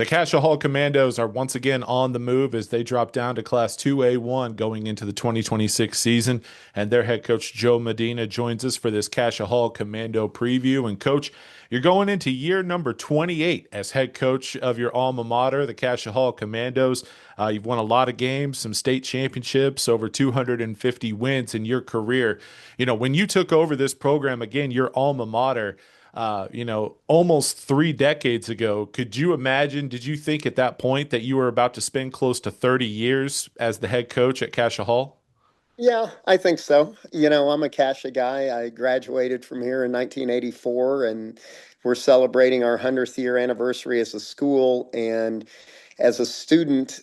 The Cascia Hall Commandos are once again on the move as they drop down to Class 2A1 going into the 2026 season. And their head coach, Joe Medina, joins us for this Cascia Hall Commando preview. And, Coach, you're going into year number 28 as head coach of your alma mater, the Cascia Hall Commandos. You've won a lot of games, some state championships, over 250 wins in your career. When you took over this program, again, your alma mater, almost 3 decades ago. Could you imagine? Did you think at that point that you were about to spend close to 30 years as the head coach at Cascia Hall? Yeah, I think so. I'm a Cascia guy. I graduated from here in 1984, and we're celebrating our 100th year anniversary as a school. And as a student,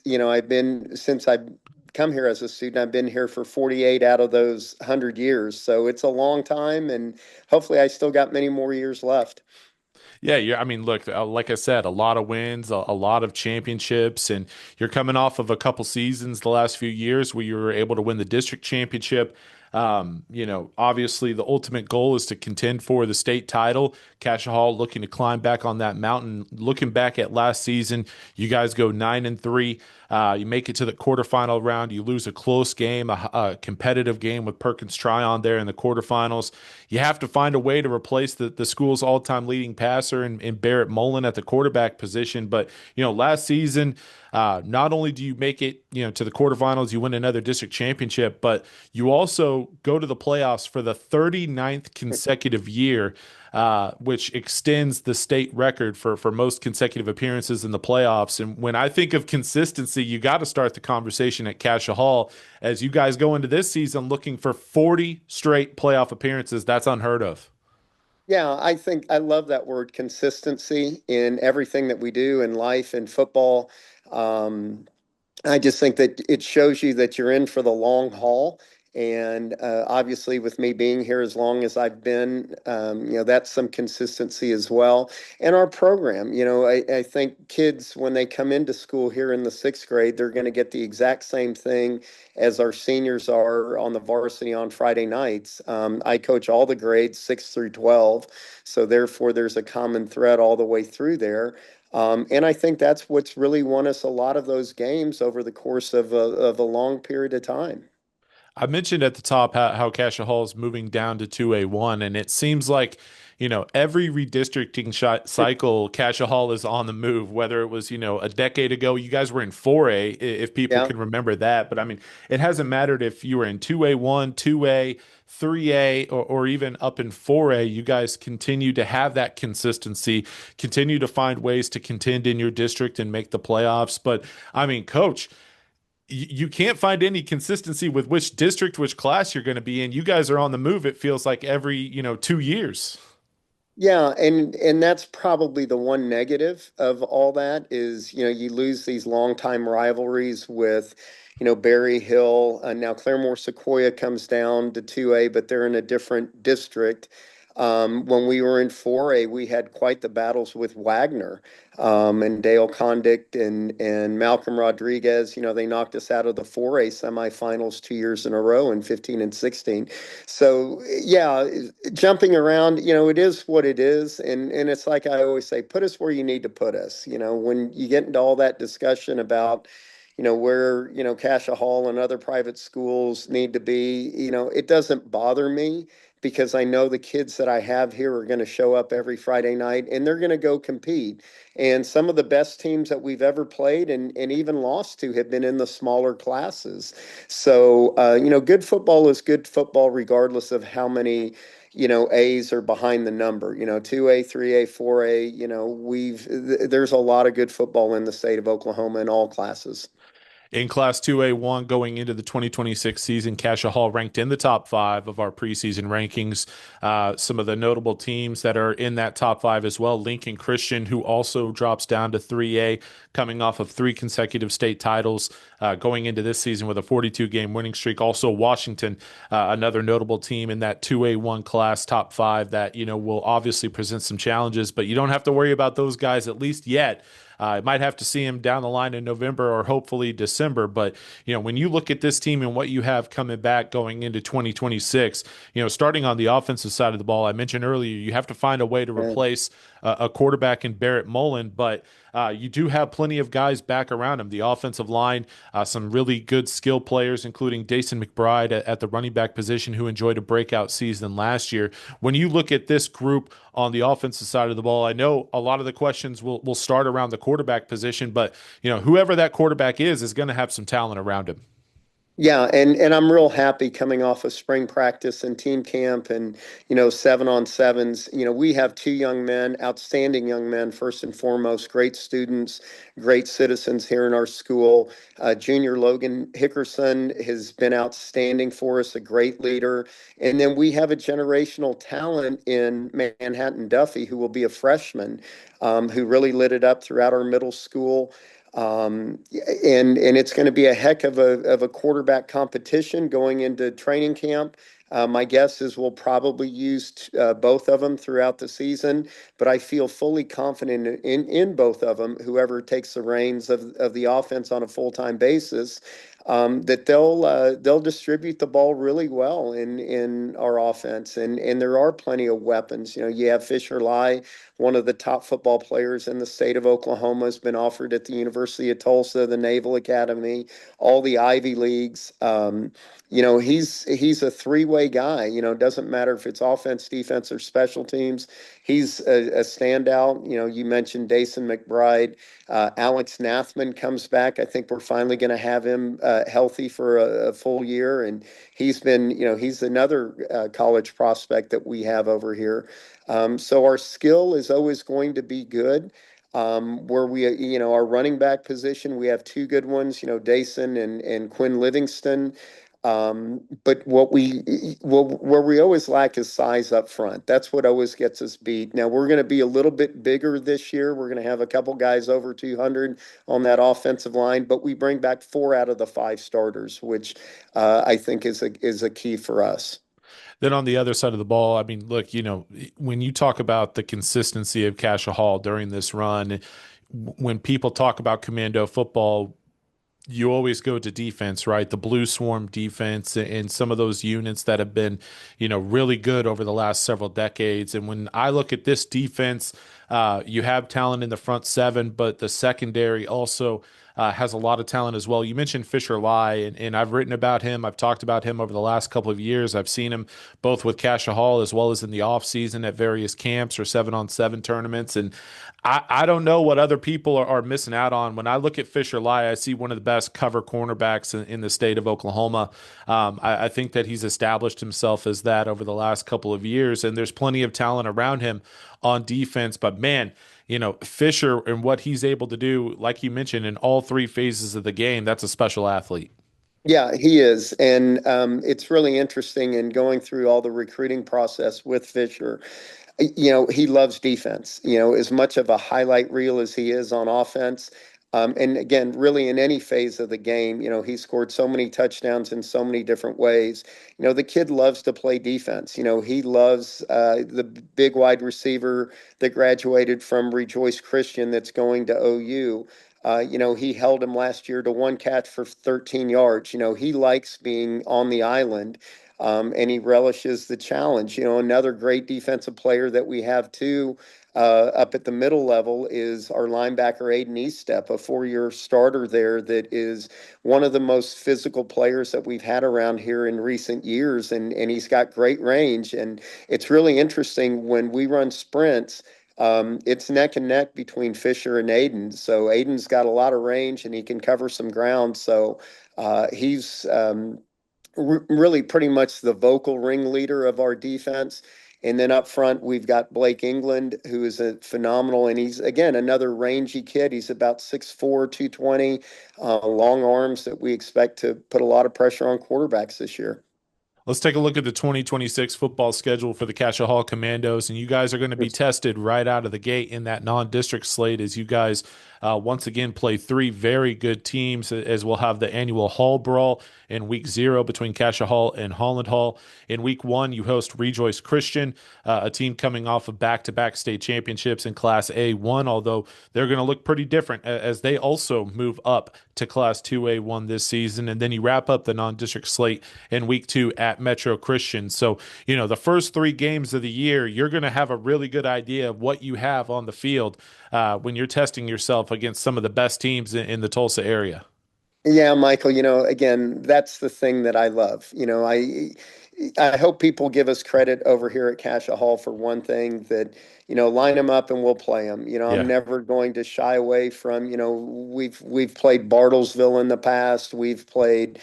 since I've come here as a student, I've been here for 48 out of those 100 years. So it's a long time, and hopefully I still got many more years left. Yeah, I mean, look, like I said, a lot of wins, a lot of championships, and you're coming off of a couple seasons the last few years where you were able to win the district championship. Obviously, the ultimate goal is to contend for the state title. Cascia Hall looking to climb back on that mountain. Looking back at last season, you guys go 9-3. You make it to the quarterfinal round. You lose a close game, a competitive game with Perkins Tryon there in the quarterfinals. You have to find a way to replace the school's all-time leading passer in Barrett Mullen at the quarterback position. But last season, not only do you make it, to the quarterfinals, you win another district championship, but you also go to the playoffs for the 39th consecutive year, which extends the state record for most consecutive appearances in the playoffs. And when I think of consistency, you got to start the conversation at Cascia Hall as you guys go into this season looking for 40 straight playoff appearances. That's unheard of. Yeah, I think I love that word consistency in everything that we do in life and football. Um, I just think that it shows you that you're in for the long haul. And obviously, with me being here as long as I've been, that's some consistency as well. And our program, I think kids, when they come into school here in the sixth grade, they're going to get the exact same thing as our seniors are on the varsity on Friday nights. I coach all the grades, 6 through 12. So therefore, there's a common thread all the way through there. And I think that's what's really won us a lot of those games over the course of a long period of time. I mentioned at the top how Cascia Hall is moving down to 2A1, and it seems like, every redistricting cycle, Cascia Hall is on the move, whether it was, a decade ago, you guys were in 4A, if people Yeah. can remember that. But I mean, it hasn't mattered if you were in 2A1, 2A, 3A, or even up in 4A, you guys continue to have that consistency, continue to find ways to contend in your district and make the playoffs. But I mean, coach, you can't find any consistency with which district, which class you're going to be in. You guys are on the move. It feels like every, 2 years. Yeah, and that's probably the one negative of all that is, you lose these longtime rivalries with, Berry Hill. Now Claremore Sequoia comes down to 2A, but they're in a different district. When we were in 4A, we had quite the battles with Wagner, and Dale Condict and Malcolm Rodriguez. They knocked us out of the 4A semifinals 2 years in a row in 15 and 16. So yeah, jumping around, it is what it is. And it's like I always say, put us where you need to put us. When you get into all that discussion about where, Cascia Hall and other private schools need to be, it doesn't bother me because I know the kids that I have here are going to show up every Friday night and they're going to go compete. And some of the best teams that we've ever played and even lost to have been in the smaller classes. So, good football is good football regardless of how many A's are behind the number, 2A, 3A, 4A, there's a lot of good football in the state of Oklahoma in all classes. In Class 2A1 going into the 2026 season, Cascia Hall ranked in the top five of our preseason rankings. Some of the notable teams that are in that top five as well, Lincoln Christian, who also drops down to 3A, coming off of three consecutive state titles. going into this season with a 42 game winning streak. Also, Washington, another notable team in that 2A1 class, top five, that, will obviously present some challenges, but you don't have to worry about those guys at least yet. I might have to see him down the line in November or hopefully December. But, when you look at this team and what you have coming back going into 2026, starting on the offensive side of the ball, I mentioned earlier, you have to find a way to Yeah. replace a quarterback in Barrett Mullen, but you do have plenty of guys back around him. The offensive line, some really good skill players, including Dason McBride at the running back position, who enjoyed a breakout season last year. When you look at this group on the offensive side of the ball, I know a lot of the questions will start around the quarterback position, but whoever that quarterback is going to have some talent around him. Yeah, and I'm real happy coming off of spring practice and team camp and 7-on-7s. We have two young men, outstanding young men, first and foremost, great students, great citizens here in our school. Junior Logan Hickerson has been outstanding for us, a great leader. And then we have a generational talent in Manhattan Duffy, who will be a freshman, who really lit it up throughout our middle school. And it's going to be a heck of a quarterback competition going into training camp. My guess is we'll probably use both of them throughout the season, but I feel fully confident in both of them, whoever takes the reins of the offense on a full-time basis, that they'll distribute the ball really well in our offense. And there are plenty of weapons. You have Fisher Lie, one of the top football players in the state of Oklahoma, has been offered at the University of Tulsa, the Naval Academy, all the Ivy Leagues. He's a three-way guy. Doesn't matter if it's offense, defense, or special teams. He's a standout. You mentioned Dason McBride. Alex Nathman comes back. I think we're finally going to have him healthy for a full year, and he's another college prospect that we have over here. So our skill is always going to be good. Where our running back position, we have two good ones, Dason and Quinn Livingston. But where we always lack is size up front. That's what always gets us beat. Now we're going to be a little bit bigger this year. We're going to have a couple guys over 200 on that offensive line, but we bring back 4 out of the 5 starters, which I think is a key for us. Then on the other side of the ball, I mean, look, when you talk about the consistency of Cascia Hall during this run, when people talk about Commando football, you always go to defense, right? The Blue Swarm defense and some of those units that have been, really good over the last several decades. And when I look at this defense, you have talent in the front seven, but the secondary also has a lot of talent as well. You mentioned Fisher Lie, and I've written about him. I've talked about him over the last couple of years. I've seen him both with Cascia Hall as well as in the off season at various camps or 7-on-7 tournaments. And I don't know what other people are missing out on. When I look at Fisher Lie, I see one of the best cover cornerbacks in the state of Oklahoma. I think that he's established himself as that over the last couple of years, and there's plenty of talent around him on defense. But man, Fisher and what he's able to do, like you mentioned, in all three phases of the game, that's a special athlete. Yeah, he is. And it's really interesting in going through all the recruiting process with Fisher. He loves defense, as much of a highlight reel as he is on offense. And again, really in any phase of the game, he scored so many touchdowns in so many different ways. The kid loves to play defense. He loves the big wide receiver that graduated from Rejoice Christian that's going to OU. He held him last year to one catch for 13 yards. He likes being on the island, and he relishes the challenge. Another great defensive player that we have too, up at the middle level, is our linebacker Aiden Eastep, a 4-year starter there that is one of the most physical players that we've had around here in recent years, and he's got great range. And it's really interesting when we run sprints. It's neck and neck between Fisher and Aiden. So Aiden's got a lot of range and he can cover some ground. So he's really pretty much the vocal ringleader of our defense. And then up front, we've got Blake England, who is a phenomenal, and he's, again, another rangy kid. He's about 6'4", 220, long arms that we expect to put a lot of pressure on quarterbacks this year. Let's take a look at the 2026 football schedule for the Cascia Hall Commandos, and you guys are going to be tested right out of the gate in that non-district slate as you guys once again play three very good teams, as we'll have the annual Hall Brawl in week 0 between Cascia Hall and Holland Hall. In week 1, you host Rejoice Christian, a team coming off of back-to-back state championships in Class A1, although they're going to look pretty different as they also move up to Class 2A1 this season. And then you wrap up the non-district slate in week 2 at Metro Christian. So, the first 3 games of the year, you're going to have a really good idea of what you have on the field when you're testing yourself against some of the best teams in the Tulsa area. Yeah, Michael, again, that's the thing that I love. I hope people give us credit over here at Cascia Hall for one thing that, line them up and we'll play them. I'm Yeah. never going to shy away from, we've played Bartlesville in the past. We've played,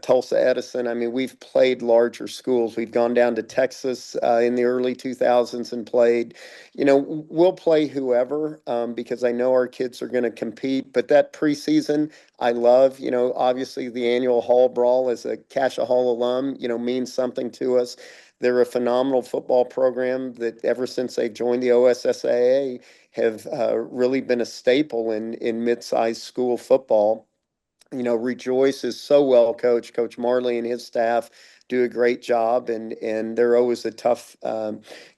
Tulsa Edison. I mean, we've played larger schools. We've gone down to Texas in the early 2000s and played. We'll play whoever because I know our kids are going to compete. But that preseason, I love, obviously the annual Hall Brawl as a Cascia Hall alum, means something to us. They're a phenomenal football program that ever since they joined the OSSAA have really been a staple in mid-sized school football. Rejoice is so well coached. Coach Marley and his staff do a great job, and they're always a tough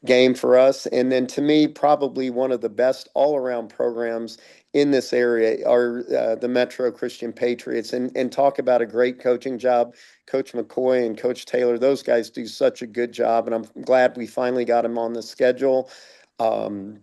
game for us. And then to me, probably one of the best all-around programs in this area are the Metro Christian Patriots. And talk about a great coaching job. Coach McCoy and Coach Taylor, those guys do such a good job, and I'm glad we finally got them on the schedule. Um,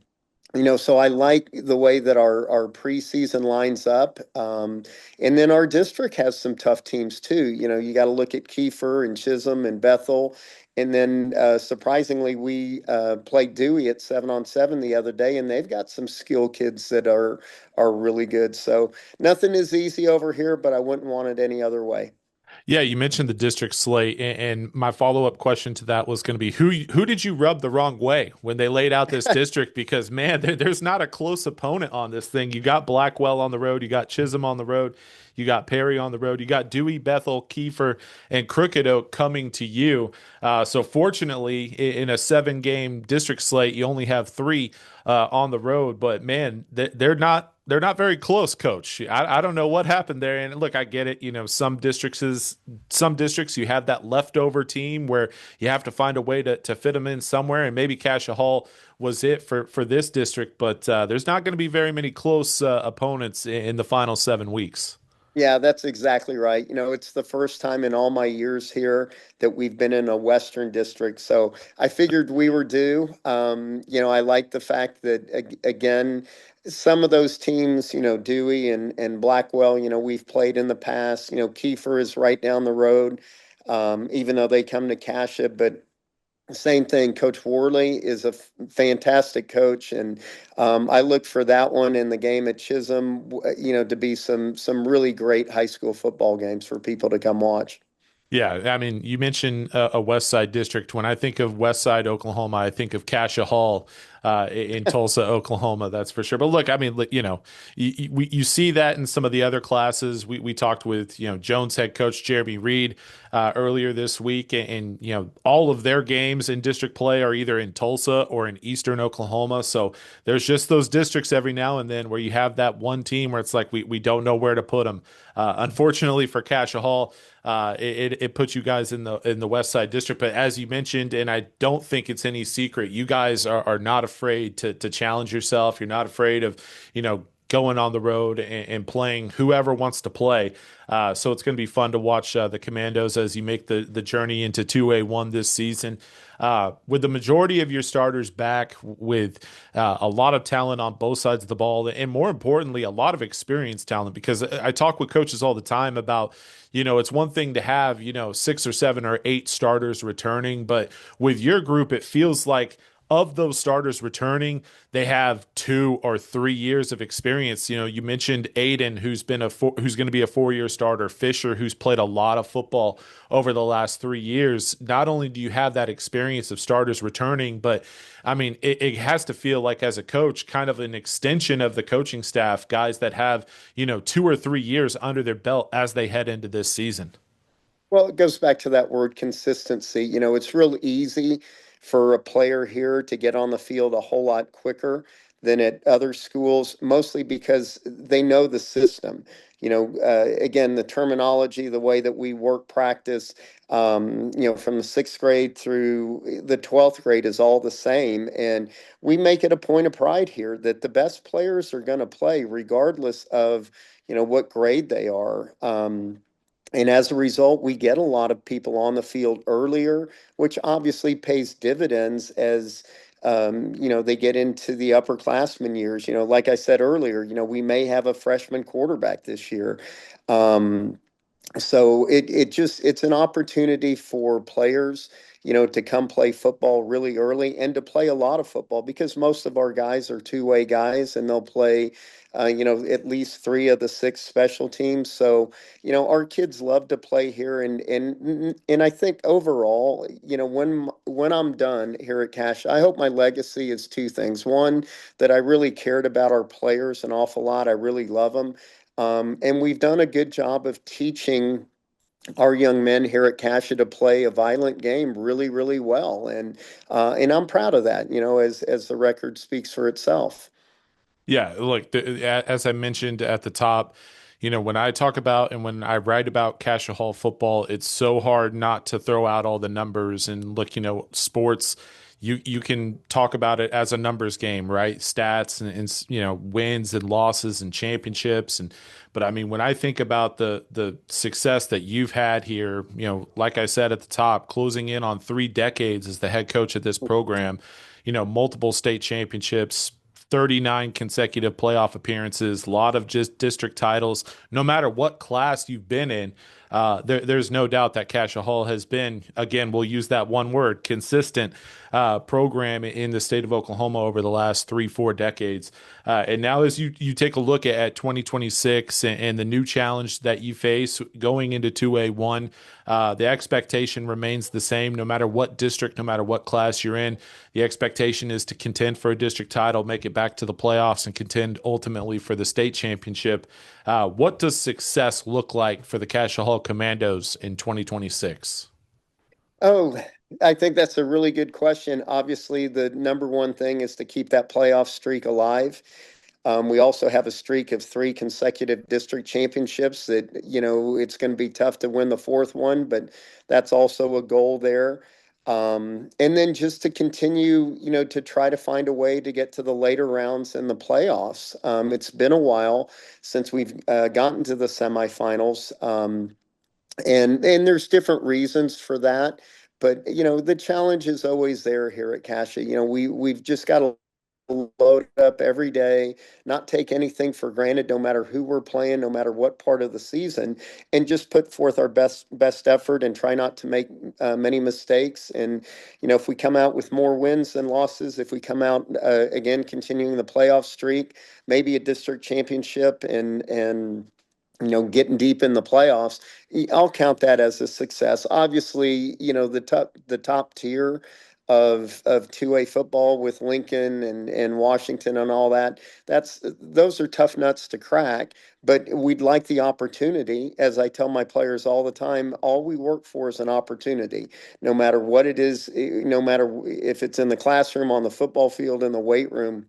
so I like the way that our preseason lines up. And then our district has some tough teams too. You got to look at Kiefer and Chisholm and Bethel. And then surprisingly, we played Dewey at 7-on-7 the other day, and they've got some skill kids that are really good. So nothing is easy over here, but I wouldn't want it any other way. Yeah, you mentioned the district slate, and my follow-up question to that was going to be who did you rub the wrong way when they laid out this district? Because man, there's not a close opponent on this thing. You got Blackwell on the road, you got Chisholm on the road, you got Perry on the road, you got Dewey, Bethel, Kiefer, and Crooked Oak coming to you. So fortunately, in a 7-game district slate, you only have 3 on the road. But man, they're not very close, coach. I don't know what happened there. And look, I get it. Some districts you have that leftover team where you have to find a way to fit them in somewhere. And maybe Cascia Hall was it for this district, but there's not going to be very many close opponents in the final 7 weeks. Yeah, that's exactly right. It's the first time in all my years here that we've been in a Western district. So I figured we were due. I like the fact that, again, some of those teams, Dewey and Blackwell, we've played in the past. Kiefer is right down the road, even though they come to Cassia. But same thing. Coach Worley is a fantastic coach, and I look for that one in the game at Chisholm, to be some really great high school football games for people to come watch. Yeah, I mean, you mentioned a West Side district. When I think of West Side Oklahoma, I think of Cascia Hall in Tulsa, Oklahoma. That's for sure. But look, I mean, you see that in some of the other classes. We talked with Jones head coach Jeremy Reed earlier this week, and all of their games in district play are either in Tulsa or in Eastern Oklahoma. So there's just those districts every now and then where you have that one team where it's like we don't know where to put them. Unfortunately for Cascia Hall. It puts you guys in the West Side District, but as you mentioned, and I don't think it's any secret, you guys are not afraid to challenge yourself. You're not afraid of going on the road and playing whoever wants to play. So it's going to be fun to watch the Commandos as you make the journey into 2A1 this season. With the majority of your starters back, with a lot of talent on both sides of the ball, and more importantly, a lot of experienced talent, because I talk with coaches all the time about, it's one thing to have, 6 or 7 or 8 starters returning, but with your group, it feels like of those starters returning, they have 2 or 3 years of experience. You mentioned Aiden, who's going to be a 4-year starter, Fisher, who's played a lot of football over the last 3 years. Not only do you have that experience of starters returning, but I mean, it has to feel like as a coach, kind of an extension of the coaching staff, guys that have, 2 or 3 years under their belt as they head into this season. Well, it goes back to that word consistency. It's real easy for a player here to get on the field a whole lot quicker than at other schools, mostly because they know the system. Again, the terminology, the way that we work practice, from the sixth grade through the 12th grade is all the same. And we make it a point of pride here that the best players are going to play regardless of, what grade they are. And as a result, we get a lot of people on the field earlier, which obviously pays dividends as they get into the upperclassmen years. Like I said earlier, we may have a freshman quarterback this year. Um, so it's an opportunity for players, to come play football really early and to play a lot of football because most of our guys are two-way guys and they'll play, at least three of the six special teams. So, our kids love to play here, and I think overall, when I'm done here at Cash, I hope my legacy is two things. One, that I really cared about our players an awful lot. I really love them. And we've done a good job of teaching our young men here at Cascia to play a violent game really, really well. And I'm proud of that, as the record speaks for itself. Yeah, look, as I mentioned at the top, when I talk about and when I write about Cassia Hall football, it's so hard not to throw out all the numbers and look, sports, you can talk about it as a numbers game, right? Stats and wins and losses and championships but I mean, when I think about the success that you've had here, like I said at the top, closing in on 3 decades as the head coach of this program, multiple state championships, 39 consecutive playoff appearances, a lot of just district titles. No matter what class you've been in, there's no doubt that Cassia Hall has been, again, we'll use that one word, consistent program in the state of Oklahoma over the last 3, 4 decades. And now, as you take a look at 2026 and the new challenge that you face going into 2A1, the expectation remains the same no matter what district, no matter what class you're in. The expectation is to contend for a district title, make it back to the playoffs, and contend ultimately for the state championship. What does success look like for the Cassia Hall Commandos in 2026? Oh, I think that's a really good question. Obviously, the number one thing is to keep that playoff streak alive. We also have a streak of three consecutive district championships that, it's going to be tough to win the fourth one, but that's also a goal there. And then just to continue, to try to find a way to get to the later rounds in the playoffs. It's been a while since we've gotten to the semifinals. And there's different reasons for that. But, the challenge is always there here at Cassia. We've just got to load up every day, not take anything for granted, no matter who we're playing, no matter what part of the season, and just put forth our best effort and try not to make many mistakes. And if we come out with more wins than losses, if we come out again continuing the playoff streak, maybe a district championship, and getting deep in the playoffs, I'll count that as a success. Obviously, the top tier of 2A football with Lincoln and Washington and all that, those are tough nuts to crack, but we'd like the opportunity. As I tell my players all the time, all we work for is an opportunity, no matter what it is, no matter if it's in the classroom, on the football field, in the weight room.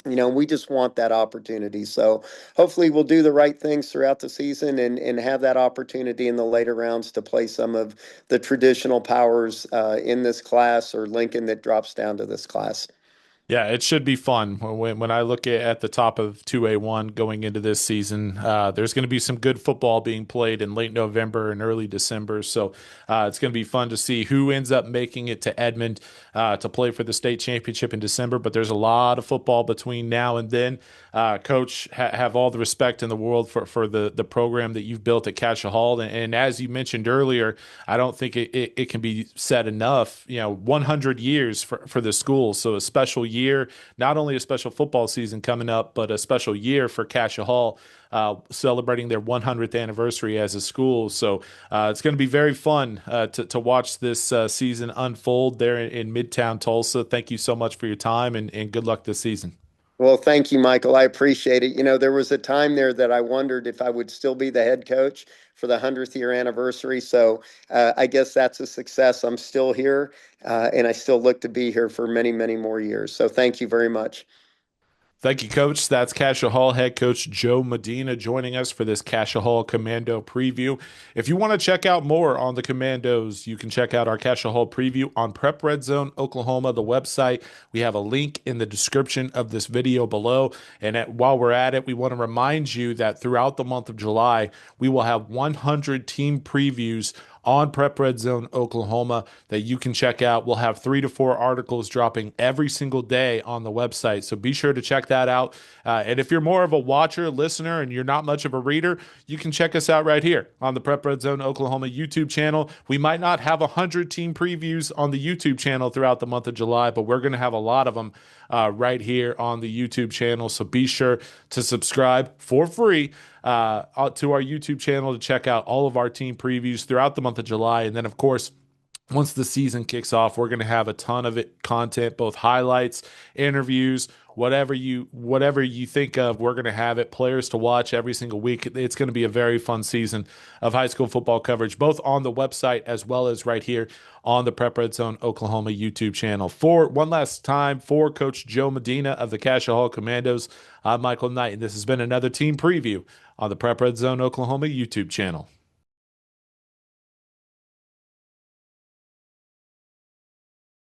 We just want that opportunity. So hopefully we'll do the right things throughout the season and have that opportunity in the later rounds to play some of the traditional powers in this class, or Lincoln that drops down to this class. Yeah, it should be fun. When I look at the top of 2A1 going into this season, there's going to be some good football being played in late November and early December. So it's going to be fun to see who ends up making it to Edmond to play for the state championship in December. But there's a lot of football between now and then. Coach, have all the respect in the world for the program that you've built at Cassia Hall. And as you mentioned earlier, I don't think it can be said enough. 100 years for the school. So a special year, not only a special football season coming up, but a special year for Cassia Hall, celebrating their 100th anniversary as a school. So it's going to be very fun to watch this season unfold there in Midtown Tulsa. Thank you so much for your time and good luck this season. Well, thank you, Michael. I appreciate it. There was a time there that I wondered if I would still be the head coach for the 100th year anniversary. So I guess that's a success. I'm still here, and I still look to be here for many, many more years. So thank you very much. Thank you, Coach. That's Cascia Hall head coach Joe Medina joining us for this Cascia Hall Commando preview. If you want to check out more on the Commandos, you can check out our Cascia Hall preview on Prep Red Zone Oklahoma, the website. We have a link in the description of this video below. And while we're at it, we want to remind you that throughout the month of July, we will have 100 team previews on Prep Red Zone Oklahoma that you can check out. We'll have 3 to 4 articles dropping every single day on the website. So be sure to check that out. And if you're more of a watcher, listener, and you're not much of a reader, you can check us out right here on the Prep Red Zone Oklahoma YouTube channel. We might not have 100 team previews on the YouTube channel throughout the month of July, but we're going to have a lot of them right here on the YouTube channel. So be sure to subscribe for free to our YouTube channel to check out all of our team previews throughout the month of July. And then, of course, once the season kicks off, we're going to have a ton of content, both highlights, interviews, whatever you think of. We're going to have it, players to watch every single week. It's going to be a very fun season of high school football coverage, both on the website as well as right here on the Prep Red Zone Oklahoma YouTube channel. For one last time, for Coach Joe Medina of the Cascia Hall Commandos, I'm Michael Knight, and this has been another team preview on the Prep Red Zone Oklahoma YouTube channel.